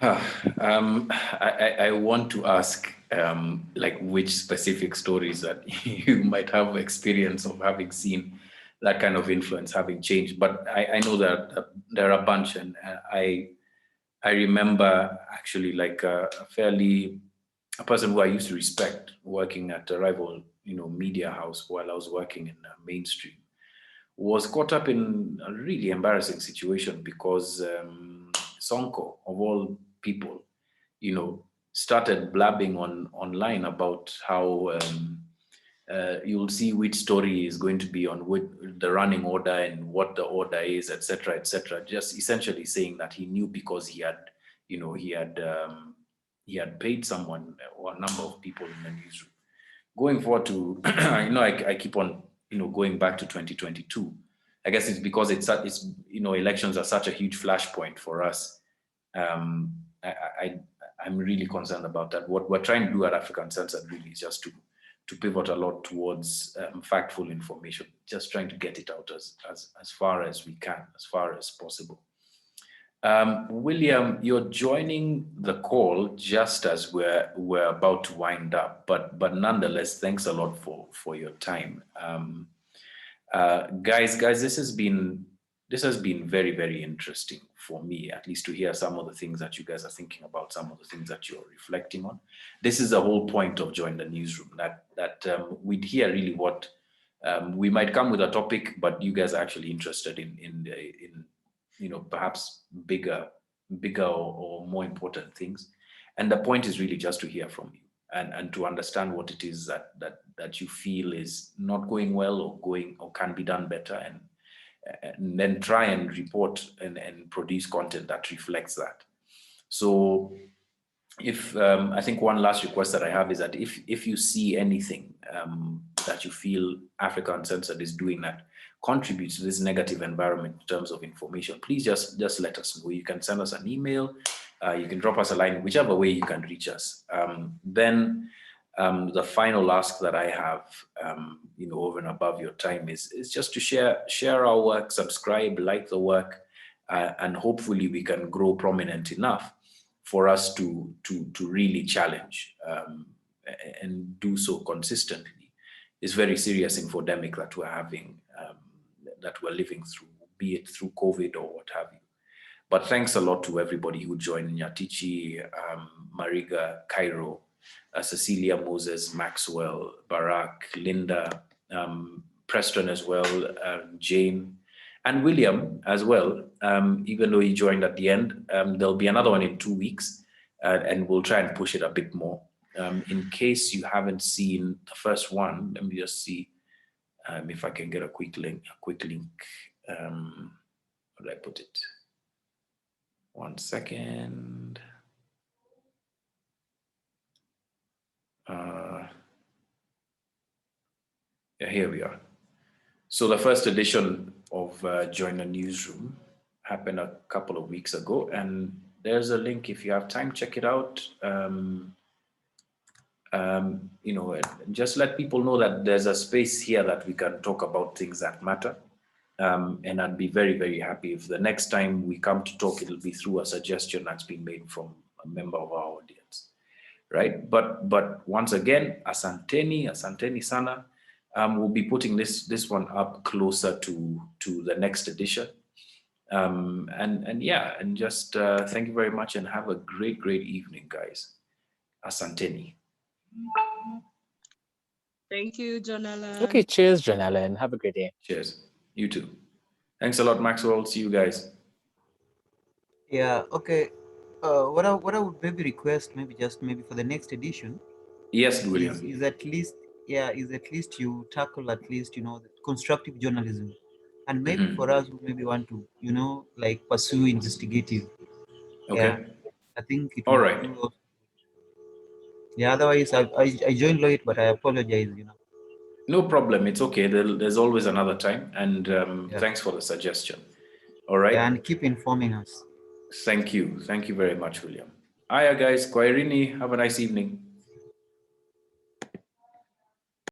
I want to ask like which specific stories that you might have experience of having seen that kind of influence having changed, but I know that there are a bunch, and I remember actually like a person who I used to respect working at a rival, media house while I was working in mainstream, was caught up in a really embarrassing situation because Sonko, of all people, started blabbing online about how you'll see which story is going to be on the running order and what the order is, etc., etc. Just essentially saying that he knew because he had paid someone or a number of people in the newsroom. Going forward to, I keep on, going back to 2022. I guess it's because elections are such a huge flashpoint for us. I'm really concerned about that. What we're trying to do at Africa Uncensored really is just to pivot a lot towards factful information, just trying to get it out as far as we can, as far as possible. William, you're joining the call just as we're about to wind up, but nonetheless, thanks a lot for your time. Guys, this has been very, very interesting for me, at least to hear some of the things that you guys are thinking about, some of the things that you're reflecting on. This is the whole point of Join the Newsroom, that we'd hear really what we might come with a topic, but you guys are actually interested in perhaps bigger or more important things. And the point is really just to hear from you and to understand what it is that you feel is not going well or can be done better, and then try and report and produce content that reflects that. So if I think one last request that I have is that if you see anything that you feel Africa Uncensored is doing that contributes to this negative environment in terms of information, please just let us know. You can send us an email, you can drop us a line, whichever way you can reach us. Then the final ask that I have, over and above your time is just to share our work, subscribe, like the work, and hopefully we can grow prominent enough for us to really challenge and do so consistently. It's very serious infodemic that we're having, that we're living through, be it through COVID or what have you. But thanks a lot to everybody who joined: Nyatichi, Mariga, Cairo, Cecilia, Moses, Maxwell, Barak, Linda, Preston as well, Jane, and William as well, even though he joined at the end. There'll be another one in 2 weeks, and we'll try and push it a bit more. In case you haven't seen the first one, let me just see if I can get a quick link. Where did I put it? 1 second. Yeah, here we are. So the first edition of Join the Newsroom happened a couple of weeks ago, and there's a link. If you have time, check it out. Just let people know that there's a space here that we can talk about things that matter. And I'd be very, very happy if the next time we come to talk, it'll be through a suggestion that's been made from a member of our audience, right? But once again, asanteni sana. We'll be putting this one up closer to the next edition. And just thank you very much and have a great evening, guys. Asanteni. Thank you, John Allen. Okay, cheers, John Allen. Have a great day. Cheers. You too. Thanks a lot, Maxwell. See you guys. Yeah. Okay. What I would maybe request, maybe for the next edition. Yes, William. Is at least you tackle at least the constructive journalism, and maybe for us who maybe want to like pursue investigative. Okay. Yeah, I think it. All right. Yeah. Otherwise, I joined late, but I apologize. No problem. It's okay. There's always another time. And thanks for the suggestion. All right. Yeah, and keep informing us. Thank you. Thank you very much, William. Hiya, guys. Kwairini. Have a nice evening.